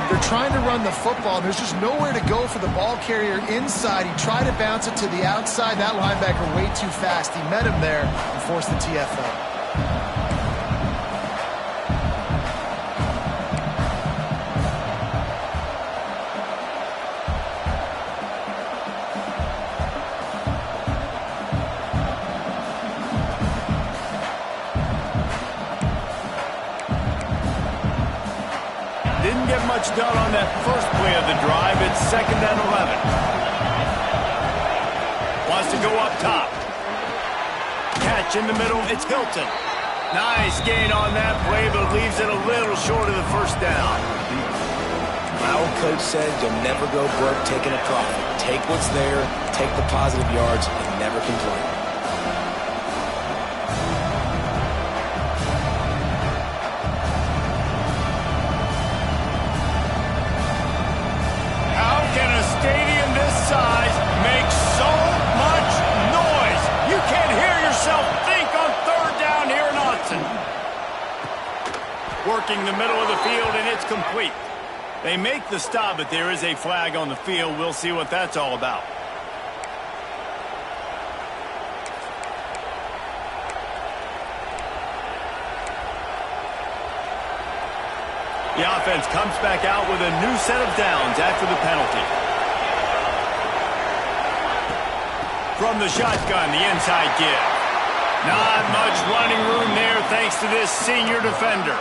They're trying to run the football, and there's just nowhere to go for the ball carrier inside. He tried to bounce it to the outside. That linebacker way too fast. He met him there and forced the TFL. Didn't get much done on that first play of the drive. It's 2nd and 11. Wants to go up top. Catch in the middle. It's Hilton. Nice gain on that play, but leaves it a little short of the first down. My old coach said you'll never go broke taking a profit. Take what's there, take the positive yards, and never complain. Stadium this size makes so much noise. You can't hear yourself think on 3rd down here in Austin. Working the middle of the field, and it's complete. They make the stop, but there is a flag on the field. We'll see what that's all about. The offense comes back out with a new set of downs after the penalty. From the shotgun, the inside give. Not much running room there thanks to this senior defender.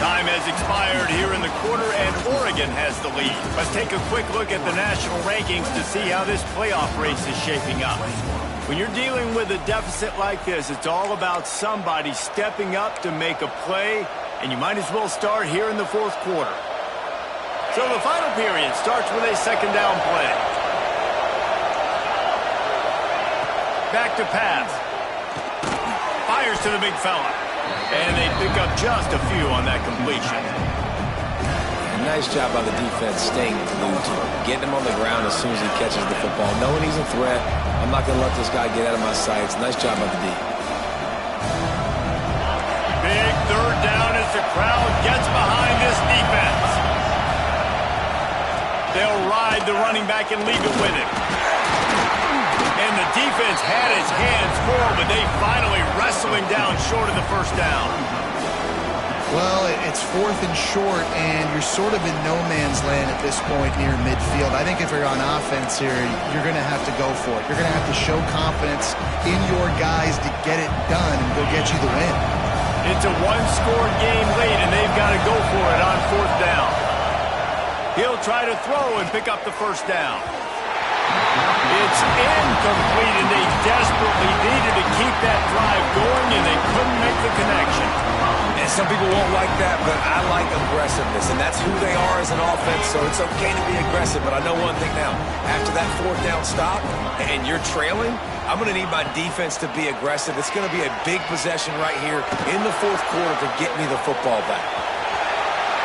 Time has expired here in the quarter, and Oregon has the lead. Let's take a quick look at the national rankings to see how this playoff race is shaping up. When you're dealing with a deficit like this, it's all about somebody stepping up to make a play, and you might as well start here in the 4th quarter. So the final period starts with a 2nd down play. Back to pass. Fires to the big fella. And they pick up just a few on that completion. Nice job by the defense staying glued to him, getting him on the ground as soon as he catches the football, knowing he's a threat. I'm not going to let this guy get out of my sights. Nice job by the D. Big 3rd down as the crowd gets behind this defense. They'll ride the running back and leave it with him. And the defense had his hands full, but they finally wrestle him down short of the 1st down. Well, it's 4th and short, and you're sort of in no man's land at this point near midfield. I think if you're on offense here, you're going to have to go for it. You're going to have to show confidence in your guys to get it done and go get you the win. It's a one-score game late, and they've got to go for it on 4th down. He'll try to throw and pick up the 1st down. It's incomplete, and they desperately needed to keep that drive going, and they couldn't make the connection. And some people won't like that, but I like aggressiveness, and that's who they are as an offense, so it's okay to be aggressive. But I know one thing now. After that 4th down stop, and you're trailing, I'm going to need my defense to be aggressive. It's going to be a big possession right here in the 4th quarter to get me the football back.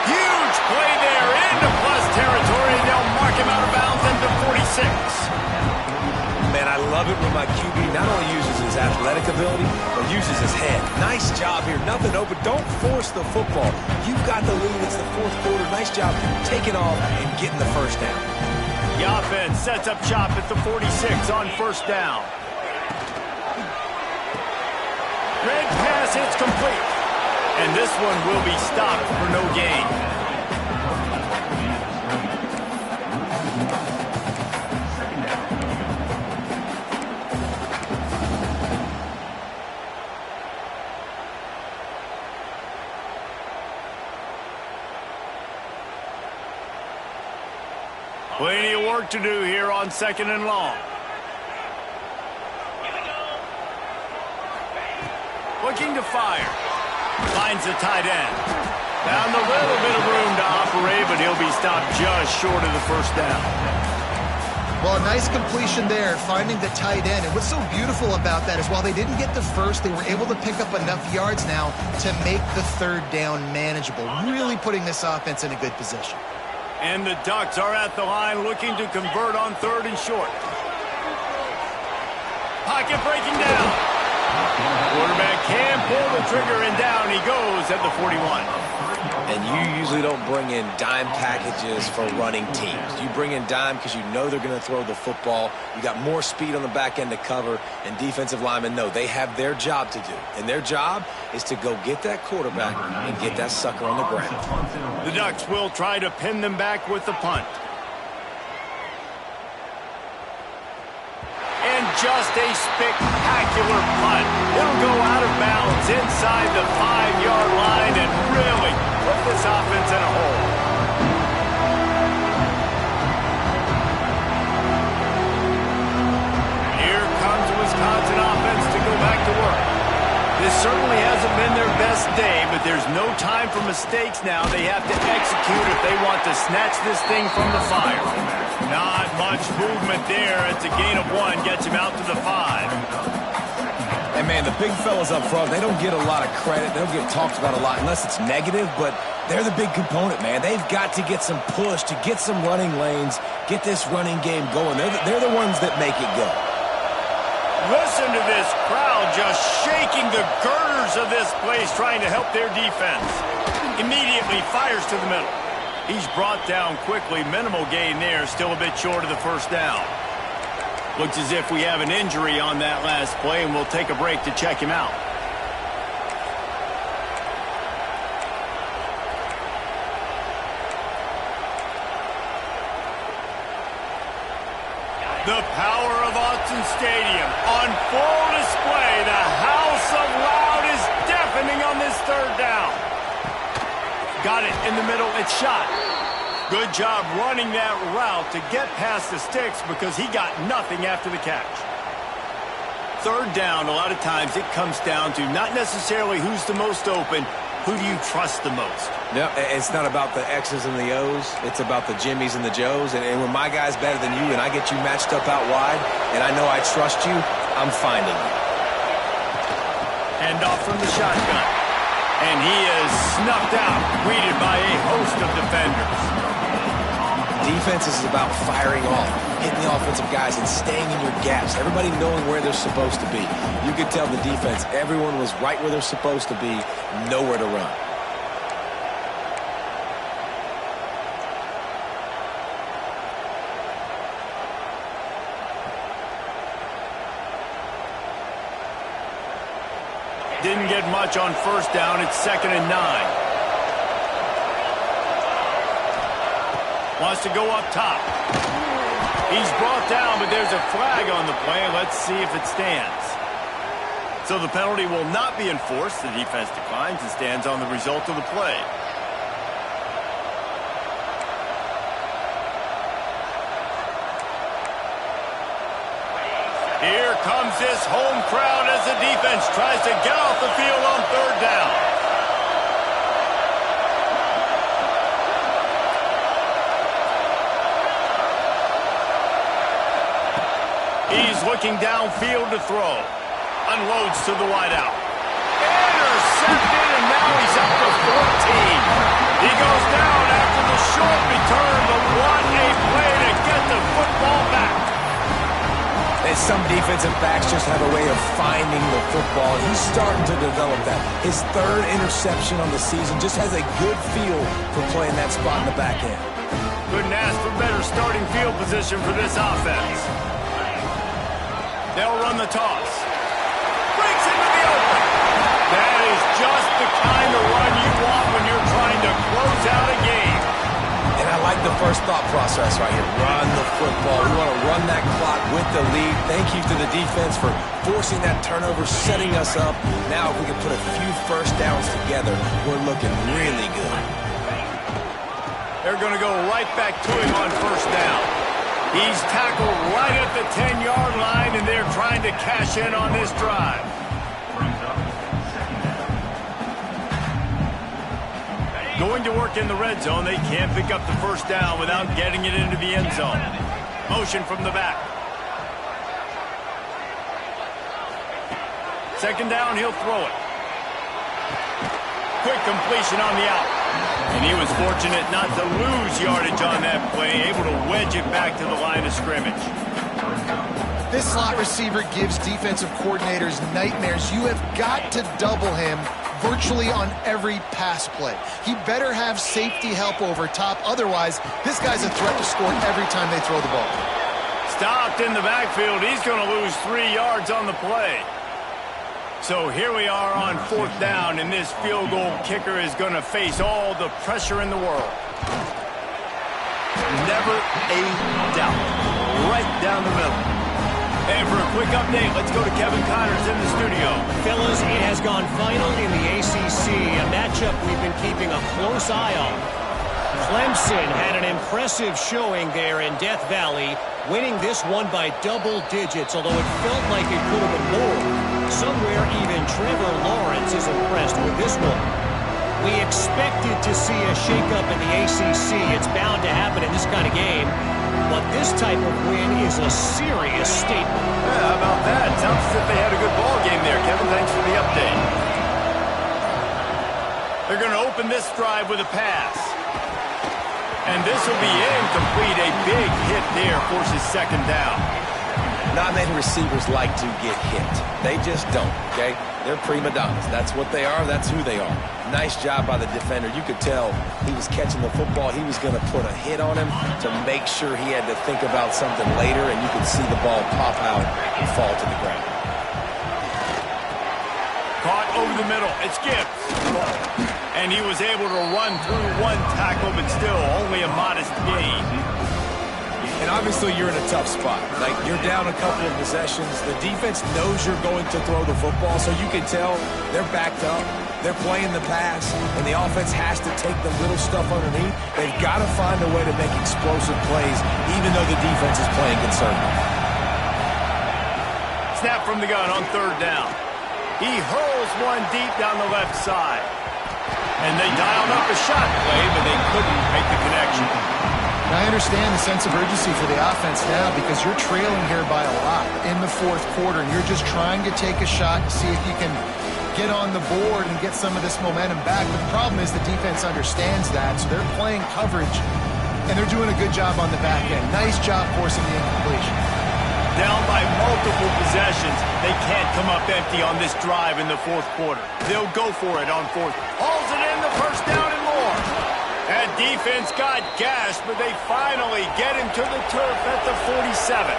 Huge play there into plus territory, and they'll mark him out of bounds at the 46. Man, I love it when my QB not only uses his athletic ability, but uses his head. Nice job here. Nothing open. Don't force the football. You've got the lead. It's the 4th quarter. Nice job taking off and getting the 1st down. The offense sets up shop at the 46 on 1st down. Red pass hits complete. And this one will be stopped for no gain. Plenty of work to do here on 2nd and long. Looking to fire. Finds the tight end. Found a little bit of room to operate, but he'll be stopped just short of the 1st down. Well, a nice completion there, finding the tight end. And what's so beautiful about that is while they didn't get the first, they were able to pick up enough yards now to make the third down manageable, really putting this offense in a good position. And the Ducks are at the line looking to convert on 3rd and short. Pocket breaking down. Quarterback can pull the trigger, and down he goes at the 41. And you usually don't bring in dime packages for running teams. You bring in dime because you know they're going to throw the football. You got more speed on the back end to cover, and defensive linemen know they have their job to do. And their job is to go get that quarterback and get that sucker on the ground. The Ducks will try to pin them back with the punt. And just a spectacular punt. It'll go out of bounds inside the 5-yard line and really put this offense in a hole. Here comes the Wisconsin offense to go back to work. This certainly hasn't been their best day, but there's no time for mistakes now. They have to execute if they want to snatch this thing from the fire. Not much movement there. It's a gain of 1. Gets him out to the 5. And, man, the big fellas up front, they don't get a lot of credit. They don't get talked about a lot unless it's negative, but they're the big component, man. They've got to get some push, to get some running lanes, get this running game going. They're the ones that make it go. Listen to this crowd just shaking the girders of this place, trying to help their defense. Immediately fires to the middle. He's brought down quickly. Minimal gain there. Still a bit short of the first down. Looks as if we have an injury on that last play, and we'll take a break to check him out. The power of Autzen Stadium on full display. The house of loud is deafening on this 3rd down. Got it in the middle. It's shot. Good job running that route to get past the sticks because he got nothing after the catch. 3rd down, a lot of times it comes down to not necessarily who's the most open, who do you trust the most? Yeah, it's not about the X's and the O's. It's about the Jimmies and the Joes. And when my guy's better than you and I get you matched up out wide and I know I trust you, I'm finding you. Hand off from the shotgun. And he is snuffed out, greeted by a host of defenders. Defense is about firing off, hitting the offensive guys and staying in your gaps. Everybody knowing where they're supposed to be. You could tell the defense, everyone was right where they're supposed to be, nowhere to run. Didn't get much on 1st down. It's 2nd and 9. Wants to go up top. He's brought down, but there's a flag on the play. Let's see if it stands. So the penalty will not be enforced. The defense declines and stands on the result of the play. Here comes this home crowd as the defense tries to get off the field on 3rd down. He's looking downfield to throw. Unloads to the wideout. Intercepted, and now he's up to 14. He goes down after the short return, but what a play to get the football back. And some defensive backs just have a way of finding the football. He's starting to develop that. His 3rd interception on the season just has a good feel for playing that spot in the back end. Couldn't ask for better starting field position for this offense. They'll run the toss. Breaks into the open. That is just the kind of run you want when you're trying to close out a game. And I like the first thought process right here. Run the football. We want to run that clock with the lead. Thank you to the defense for forcing that turnover, setting us up. Now if we can put a few 1st downs together, we're looking really good. They're going to go right back to him on 1st down. He's tackled right at the 10-yard line, and they're trying to cash in on this drive. Going to work in the red zone. They can't pick up the 1st down without getting it into the end zone. Motion from the back. Second down, he'll throw it. Quick completion on the out. And he was fortunate not to lose yardage on that play, able to wedge it back to the line of scrimmage. This slot receiver gives defensive coordinators nightmares. You have got to double him virtually on every pass play. He better have safety help over top. Otherwise, this guy's a threat to score every time they throw the ball. Stopped in the backfield. He's going to lose 3 yards on the play. So here we are on 4th down, and this field goal kicker is going to face all the pressure in the world. Never a doubt. Right down the middle. And for a quick update, let's go to Kevin Connors in the studio. Fellas, it has gone final in the ACC, a matchup we've been keeping a close eye on. Clemson had an impressive showing there in Death Valley, winning this one by double digits, although it felt like it could have been more. Somewhere even Trevor Lawrence is impressed with this one. We expected to see a shakeup in the ACC. It's bound to happen in this kind of game. But this type of win is a serious statement. Yeah, how about that? Sounds as if they had a good ball game there. Kevin, thanks for the update. They're going to open this drive with a pass. And this will be incomplete. A big hit there forces second down. Not many receivers like to get hit. They just don't, okay? They're prima donnas. That's what they are. That's who they are. Nice job by the defender. You could tell he was catching the football. He was going to put a hit on him to make sure he had to think about something later, and you could see the ball pop out and fall to the ground. Caught over the middle. It's Gibbs. And he was able to run through one tackle, but still only a modest gain. And obviously you're in a tough spot. Like, you're down a couple of possessions. The defense knows you're going to throw the football, so you can tell they're backed up. They're playing the pass, and the offense has to take the little stuff underneath. They've got to find a way to make explosive plays, even though the defense is playing conservative. Snap from the gun on 3rd down. He hurls one deep down the left side. And they dialed up a shot play, but they couldn't make the connection. Now, I understand the sense of urgency for the offense now because you're trailing here by a lot in the 4th quarter, and you're just trying to take a shot and see if you can get on the board and get some of this momentum back. But the problem is the defense understands that, so they're playing coverage, and they're doing a good job on the back end. Nice job forcing the incompletion. Down by multiple possessions, they can't come up empty on this drive in the 4th quarter. They'll go for it on 4th. Hauls it in, the first down and more. That defense got gashed, but they finally get him to the turf at the 47.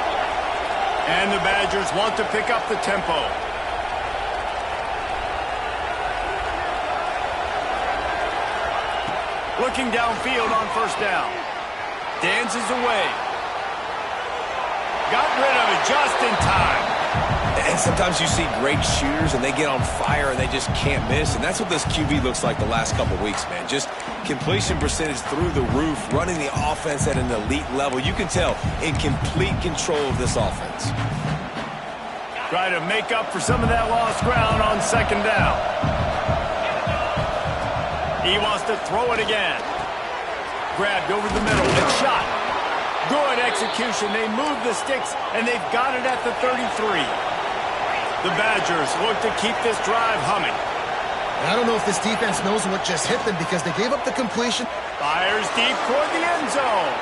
And the Badgers want to pick up the tempo. Looking downfield on 1st down. Dances away. Got rid of it just in time. And sometimes you see great shooters, and they get on fire, and they just can't miss. And that's what this QB looks like the last couple weeks, man. Just completion percentage through the roof, running the offense at an elite level. You can tell in complete control of this offense. Try to make up for some of that lost ground on 2nd down. He wants to throw it again. Grabbed over the middle and shot. Good execution. They move the sticks, and they've got it at the 33. The Badgers look to keep this drive humming. I don't know if this defense knows what just hit them because they gave up the completion. Fires deep toward the end zone.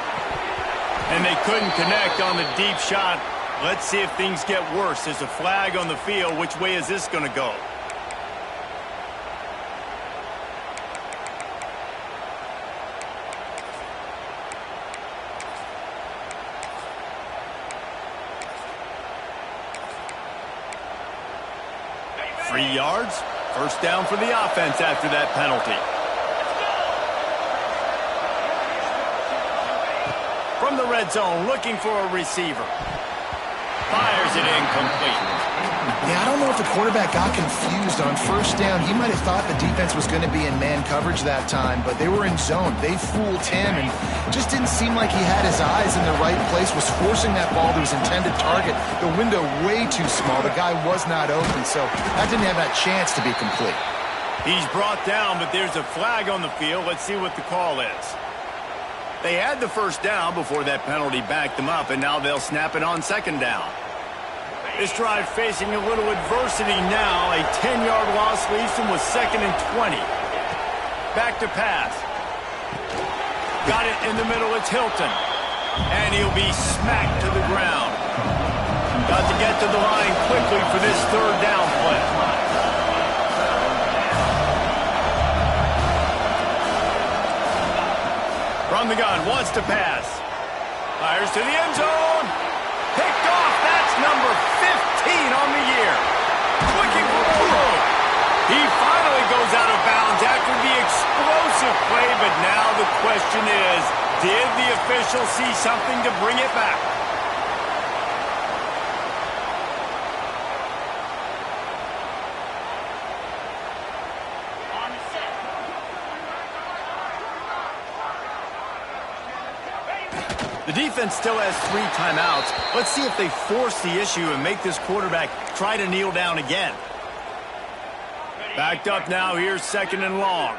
And they couldn't connect on the deep shot. Let's see if things get worse. There's a flag on the field. Which way is this going to go? Three yards. First down for the offense after that penalty. From the red zone, looking for a receiver. Fires it incomplete. Yeah, I don't know if the quarterback got confused on 1st down. He might have thought the defense was going to be in man coverage that time, but they were in zone. They fooled him, and just didn't seem like he had his eyes in the right place, was forcing that ball to his intended target. The window way too small. The guy was not open, so that didn't have that chance to be complete. He's brought down, but there's a flag on the field. Let's see what the call is. They had the first down before that penalty backed them up, and now they'll snap it on second down. This drive facing a little adversity now. A 10-yard loss leaves them with 2nd and 20. Back to pass. Got it in the middle. It's Hilton. And he'll be smacked to the ground. Got to get to the line quickly for this 3rd down play. From the gun, wants to pass. Fires to the end zone. Picked off. That's number 15 on the year. Looking for Puro. He finally goes out of bounds after the explosive play, but now the question is, did the official see something to bring it back? The defense still has 3 timeouts. Let's see if they force the issue and make this quarterback try to kneel down again. Backed up now. Here's 2nd and long.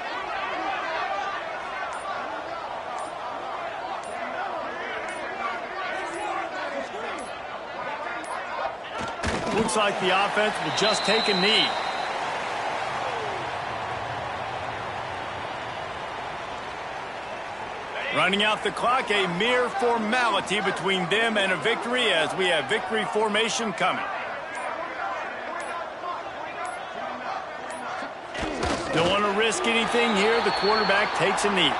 Looks like the offense will just take a knee. Running out the clock, a mere formality between them and a victory as we have victory formation coming. Don't want to risk anything here. The quarterback takes a knee.